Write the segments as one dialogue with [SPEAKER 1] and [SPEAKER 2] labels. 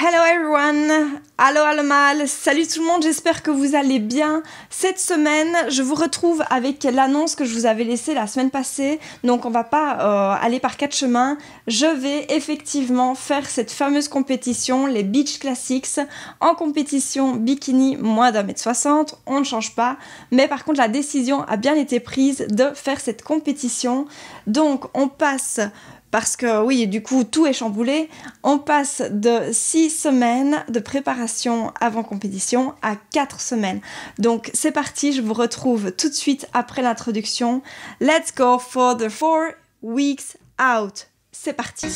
[SPEAKER 1] Hello everyone, allo allemaal, salut tout le monde, j'espère que vous allez bien. Cette semaine, je vous retrouve avec l'annonce que je vous avais laissée la semaine passée. Donc on va pas aller par quatre chemins. Je vais effectivement faire cette fameuse compétition, les Beach Classics, en compétition bikini moins d'1m60. On ne change pas, mais par contre la décision a bien été prise de faire cette compétition. Donc on passe... Parce que oui, du coup, tout est chamboulé. On passe de 6 semaines de préparation avant compétition à 4 semaines. Donc, c'est parti, je vous retrouve tout de suite après l'introduction. Let's go for the 4 weeks out. C'est parti.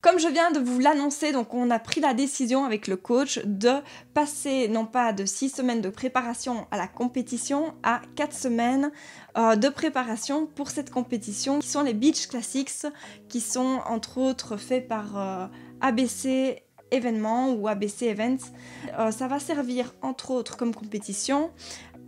[SPEAKER 1] Comme je viens de vous l'annoncer, donc on a pris la décision avec le coach de passer non pas de 6 semaines de préparation à la compétition à 4 semaines de préparation pour cette compétition qui sont les Beach Classics, qui sont entre autres faits par ABC événements ou ABC Events. Ça va servir entre autres comme compétition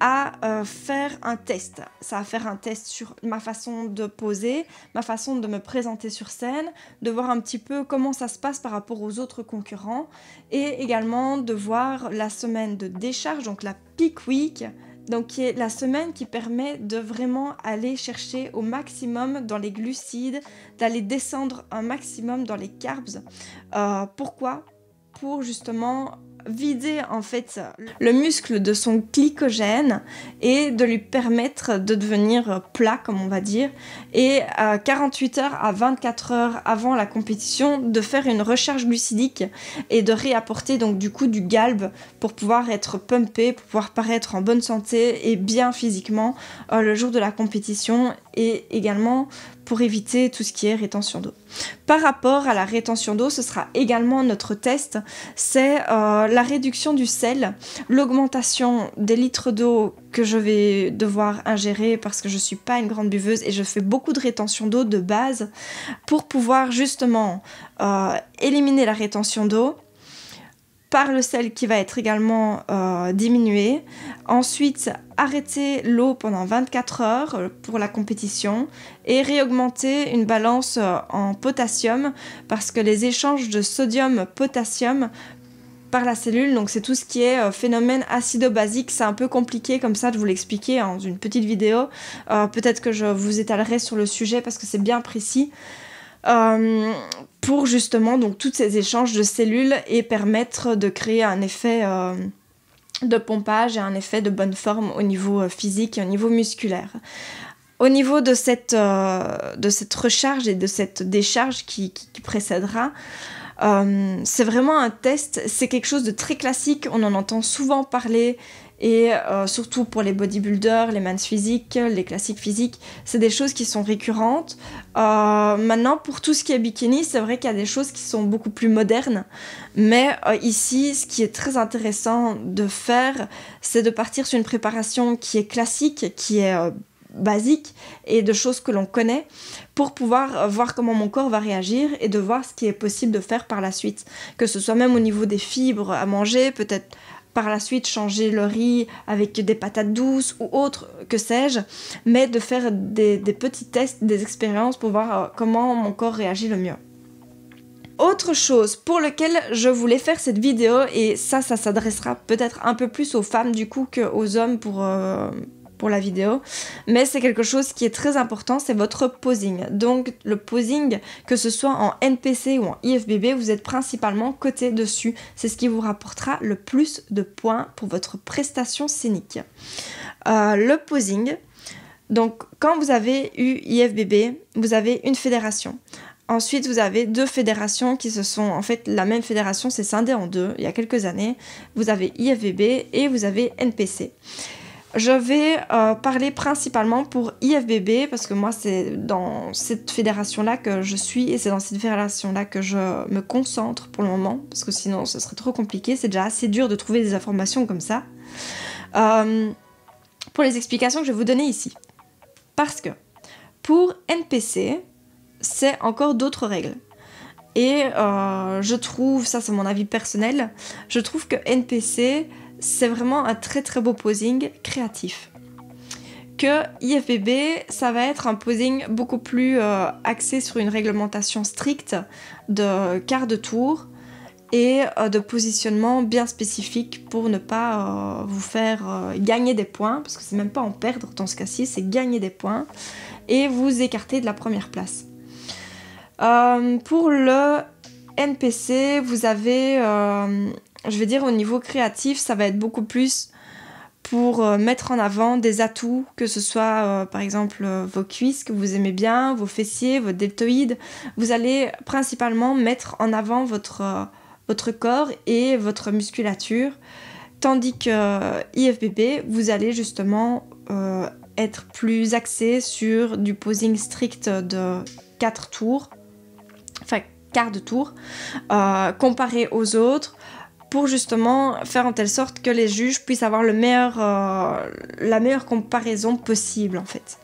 [SPEAKER 1] à faire un test. Ça va faire un test sur ma façon de poser, ma façon de me présenter sur scène, de voir un petit peu comment ça se passe par rapport aux autres concurrents et également de voir la semaine de décharge, donc la peak week, donc qui est la semaine qui permet de vraiment aller chercher au maximum dans les glucides, d'aller descendre un maximum dans les carbs. Pourquoi ? Pour justement vider en fait le muscle de son glycogène et de lui permettre de devenir plat, comme on va dire, et à 48 heures à 24 heures avant la compétition de faire une recharge glucidique et de réapporter donc du coup du galbe pour pouvoir être pumpé, pour pouvoir paraître en bonne santé et bien physiquement le jour de la compétition, et également pour éviter tout ce qui est rétention d'eau. Par rapport à la rétention d'eau, ce sera également notre test, c'est la réduction du sel, l'augmentation des litres d'eau que je vais devoir ingérer parce que je ne suis pas une grande buveuse et je fais beaucoup de rétention d'eau de base pour pouvoir justement éliminer la rétention d'eau par le sel qui va être également diminué. Ensuite, arrêter l'eau pendant 24 heures pour la compétition et réaugmenter une balance en potassium parce que les échanges de sodium-potassium par la cellule, donc c'est tout ce qui est phénomène acido-basique, c'est un peu compliqué comme ça de vous l'expliquer dans une petite vidéo. Peut-être que je vous étalerai sur le sujet parce que c'est bien précis. Pour justement donc tous ces échanges de cellules et permettre de créer un effet de pompage et un effet de bonne forme au niveau physique et au niveau musculaire. Au niveau de cette recharge et de cette décharge qui précédera, c'est vraiment un test, c'est quelque chose de très classique, on en entend souvent parler. Et surtout pour les bodybuilders, les man's physiques, les classiques physiques, c'est des choses qui sont récurrentes. Maintenant, pour tout ce qui est bikini, c'est vrai qu'il y a des choses qui sont beaucoup plus modernes. Mais ici, ce qui est très intéressant de faire, c'est de partir sur une préparation qui est classique, qui est basique et de choses que l'on connaît pour pouvoir voir comment mon corps va réagir et de voir ce qui est possible de faire par la suite. Que ce soit même au niveau des fibres à manger, peut-être par la suite changer le riz avec des patates douces ou autre, que sais-je, mais de faire des petits tests, des expériences pour voir comment mon corps réagit le mieux. Autre chose pour lequel je voulais faire cette vidéo, et ça s'adressera peut-être un peu plus aux femmes du coup qu'aux hommes pour la vidéo, mais c'est quelque chose qui est très important, c'est votre posing. Donc le posing, que ce soit en NPC ou en IFBB, vous êtes principalement coté dessus. C'est ce qui vous rapportera le plus de points pour votre prestation scénique. Le posing, donc quand vous avez eu IFBB, vous avez une fédération. Ensuite, vous avez deux fédérations qui se sont... En fait, la même fédération s'est scindée en deux il y a quelques années. Vous avez IFBB et vous avez NPC. Je vais parler principalement pour IFBB parce que moi c'est dans cette fédération-là que je suis et c'est dans cette fédération-là que je me concentre pour le moment parce que sinon ce serait trop compliqué, c'est déjà assez dur de trouver des informations comme ça. Pour les explications que je vais vous donner ici. Parce que pour NPC, c'est encore d'autres règles. Et je trouve, ça c'est mon avis personnel, je trouve que NPC c'est vraiment un très très beau posing créatif. Que IFBB, ça va être un posing beaucoup plus axé sur une réglementation stricte de quart de tour et de positionnement bien spécifique pour ne pas vous faire gagner des points, parce que c'est même pas en perdre dans ce cas-ci, c'est gagner des points et vous écarter de la première place. Pour le NPC, vous avez, je vais dire au niveau créatif, ça va être beaucoup plus pour mettre en avant des atouts, que ce soit par exemple vos cuisses que vous aimez bien, vos fessiers, vos deltoïdes. Vous allez principalement mettre en avant votre corps et votre musculature, tandis que IFBB, vous allez justement être plus axé sur du posing strict de 4 tours, enfin quart de tour, comparé aux autres, pour justement faire en telle sorte que les juges puissent avoir la meilleure comparaison possible en fait.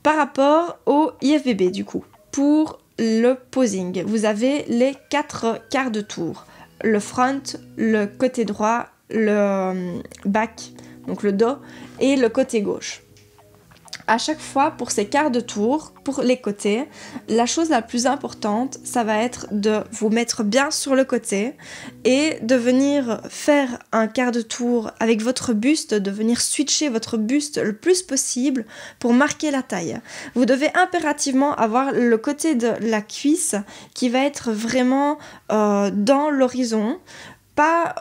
[SPEAKER 1] Par rapport au IFBB du coup, pour le posing, vous avez les 4 quarts de tour, le front, le côté droit, le back, donc le dos, et le côté gauche. À chaque fois, pour ces quarts de tour, pour les côtés, la chose la plus importante, ça va être de vous mettre bien sur le côté et de venir faire un quart de tour avec votre buste, de venir switcher votre buste le plus possible pour marquer la taille. Vous devez impérativement avoir le côté de la cuisse qui va être vraiment dans l'horizon. Pas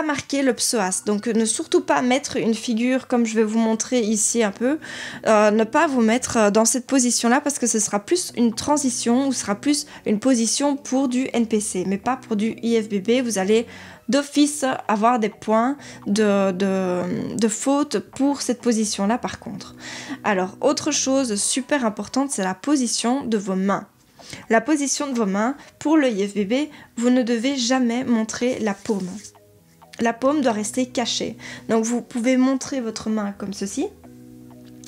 [SPEAKER 1] marquer le psoas, donc ne surtout pas mettre une figure comme je vais vous montrer ici un peu, ne pas vous mettre dans cette position là parce que ce sera plus une transition ou ce sera plus une position pour du NPC mais pas pour du IFBB. Vous allez d'office avoir des points de faute pour cette position là par contre. Alors autre chose super importante, c'est la position de vos mains. La position de vos mains, pour le IFBB, vous ne devez jamais montrer la paume. La paume doit rester cachée. Donc vous pouvez montrer votre main comme ceci,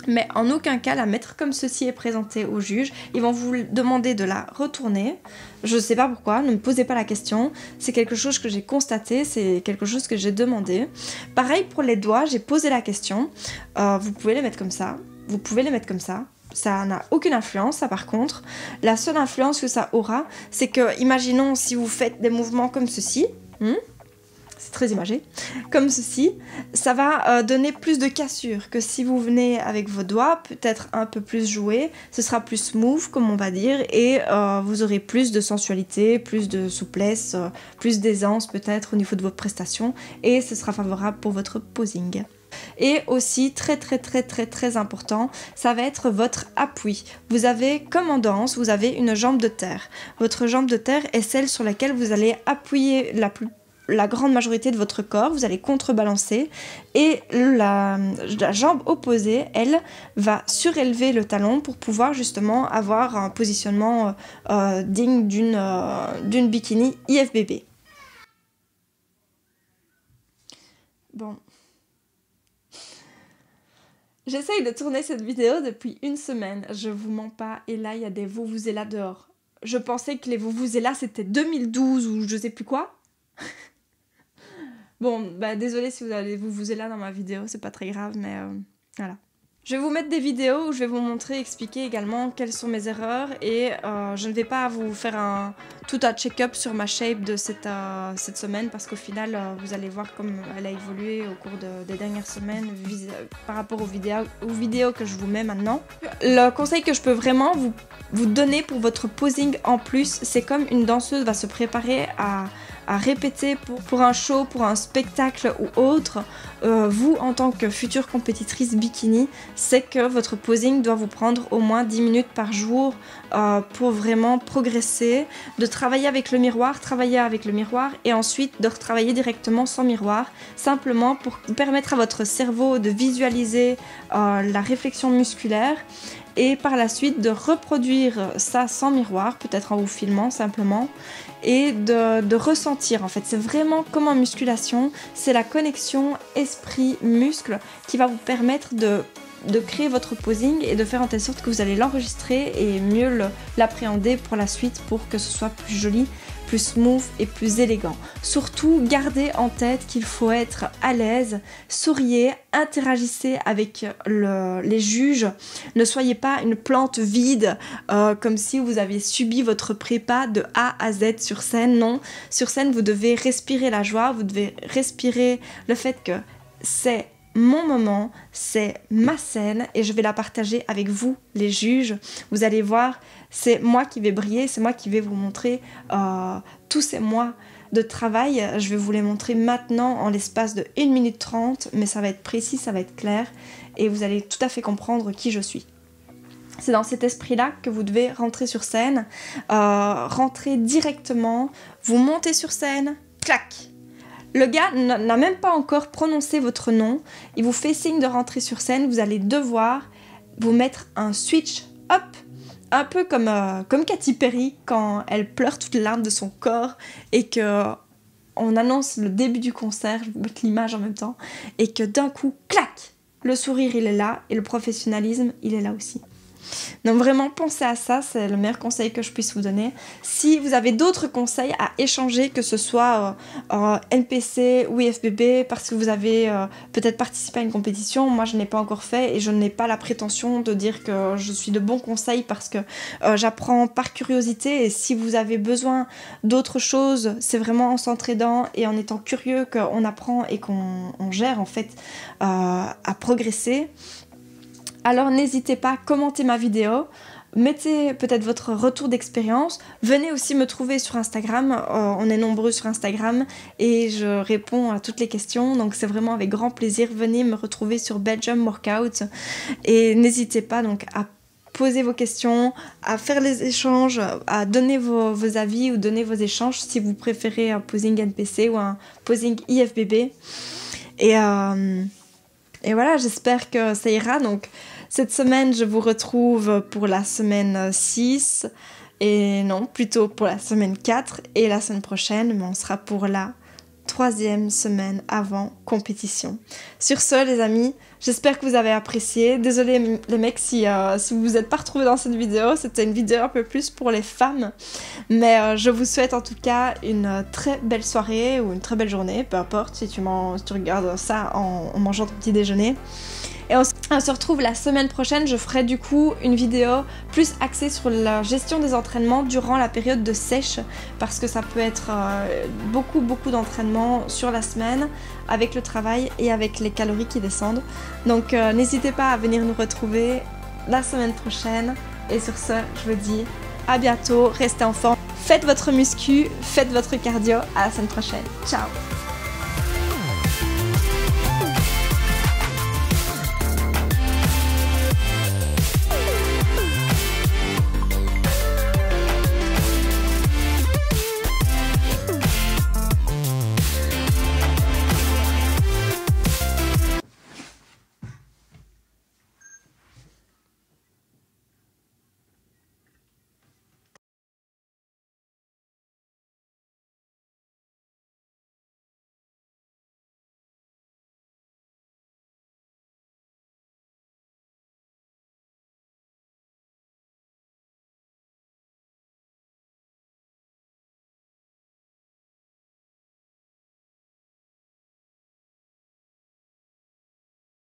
[SPEAKER 1] mais en aucun cas la mettre comme ceci est présenté au juge. Ils vont vous demander de la retourner. Je ne sais pas pourquoi, ne me posez pas la question. C'est quelque chose que j'ai constaté, c'est quelque chose que j'ai demandé. Pareil pour les doigts, j'ai posé la question. Vous pouvez les mettre comme ça, vous pouvez les mettre comme ça. Ça n'a aucune influence, ça par contre. La seule influence que ça aura, c'est que, imaginons si vous faites des mouvements comme ceci, c'est très imagé, comme ceci, ça va donner plus de cassure que si vous venez avec vos doigts, peut-être un peu plus joué, ce sera plus smooth comme on va dire, et vous aurez plus de sensualité, plus de souplesse, plus d'aisance peut-être au niveau de vos prestations, et ce sera favorable pour votre posing. Et aussi très important, ça va être votre appui. Vous avez, comme en danse, vous avez une jambe de terre. Votre jambe de terre est celle sur laquelle vous allez appuyer la grande majorité de votre corps, vous allez contrebalancer et la jambe opposée, elle, va surélever le talon pour pouvoir justement avoir un positionnement digne d'une bikini IFBB. Bon. J'essaye de tourner cette vidéo depuis une semaine, je vous mens pas, et là il y a des vuvuzelas dehors. Je pensais que les vuvuzelas c'était 2012 ou je sais plus quoi. Bon, bah désolé si vous avez des vuvuzelas dans ma vidéo, c'est pas très grave, mais voilà. Je vais vous mettre des vidéos où je vais vous montrer, expliquer également quelles sont mes erreurs et je ne vais pas vous faire tout un check-up sur ma shape de cette semaine parce qu'au final vous allez voir comme elle a évolué au cours des dernières semaines par rapport aux vidéos que je vous mets maintenant. Le conseil que je peux vraiment vous donner pour votre posing en plus, c'est comme une danseuse va se préparer à répéter pour un show, pour un spectacle ou autre, vous en tant que future compétitrice bikini, c'est que votre posing doit vous prendre au moins 10 minutes par jour pour vraiment progresser, de travailler avec le miroir et ensuite de retravailler directement sans miroir, simplement pour permettre à votre cerveau de visualiser la réflexion musculaire et par la suite de reproduire ça sans miroir, peut-être en vous filmant simplement, et de ressentir en fait. C'est vraiment comme en musculation, c'est la connexion esprit-muscle qui va vous permettre de créer votre posing et de faire en telle sorte que vous allez l'enregistrer et mieux l'appréhender pour la suite pour que ce soit plus joli, plus smooth et plus élégant. Surtout, gardez en tête qu'il faut être à l'aise, souriez, interagissez avec les juges, ne soyez pas une plante vide comme si vous aviez subi votre prépa de A à Z sur scène. Non, sur scène vous devez respirer la joie, vous devez respirer le fait que c'est mon moment, c'est ma scène et je vais la partager avec vous, les juges. Vous allez voir, c'est moi qui vais briller, c'est moi qui vais vous montrer tous ces mois de travail. Je vais vous les montrer maintenant en l'espace de 1 minute 30, mais ça va être précis, ça va être clair et vous allez tout à fait comprendre qui je suis. C'est dans cet esprit-là que vous devez rentrer sur scène, rentrer directement, vous montez sur scène, clac. Le gars n'a même pas encore prononcé votre nom, il vous fait signe de rentrer sur scène, vous allez devoir vous mettre un switch up, un peu comme Katy Perry quand elle pleure toutes les larmes de son corps et qu'on annonce le début du concert, je vais vous mettre l'image en même temps, et que d'un coup, clac, le sourire il est là et le professionnalisme il est là aussi. Donc vraiment pensez à ça, c'est le meilleur conseil que je puisse vous donner. Si vous avez d'autres conseils à échanger, que ce soit NPC ou IFBB, parce que vous avez peut-être participé à une compétition, moi je n'ai pas encore fait et je n'ai pas la prétention de dire que je suis de bons conseils parce que j'apprends par curiosité et si vous avez besoin d'autres choses, c'est vraiment en s'entraidant et en étant curieux qu'on apprend et qu'on gère en fait à progresser. Alors n'hésitez pas, commentez ma vidéo, mettez peut-être votre retour d'expérience, venez aussi me trouver sur Instagram, on est nombreux sur Instagram et je réponds à toutes les questions, donc c'est vraiment avec grand plaisir, venez me retrouver sur Belgium Workout et n'hésitez pas donc à poser vos questions, à faire les échanges, à donner vos avis ou donner vos échanges si vous préférez un posing NPC ou un posing IFBB. Et voilà, j'espère que ça ira. Donc cette semaine, je vous retrouve pour la semaine 6 et non, plutôt pour la semaine 4 et la semaine prochaine, mais on sera pour la 3e semaine avant compétition. Sur ce, les amis, j'espère que vous avez apprécié. Désolée les mecs si vous vous êtes pas retrouvés dans cette vidéo, c'était une vidéo un peu plus pour les femmes, mais je vous souhaite en tout cas une très belle soirée ou une très belle journée, peu importe si tu regardes ça en mangeant ton petit déjeuner. Et on se retrouve la semaine prochaine, je ferai du coup une vidéo plus axée sur la gestion des entraînements durant la période de sèche parce que ça peut être beaucoup d'entraînements sur la semaine avec le travail et avec les calories qui descendent. Donc n'hésitez pas à venir nous retrouver la semaine prochaine et sur ce, je vous dis à bientôt, restez en forme, faites votre muscu, faites votre cardio, à la semaine prochaine, ciao!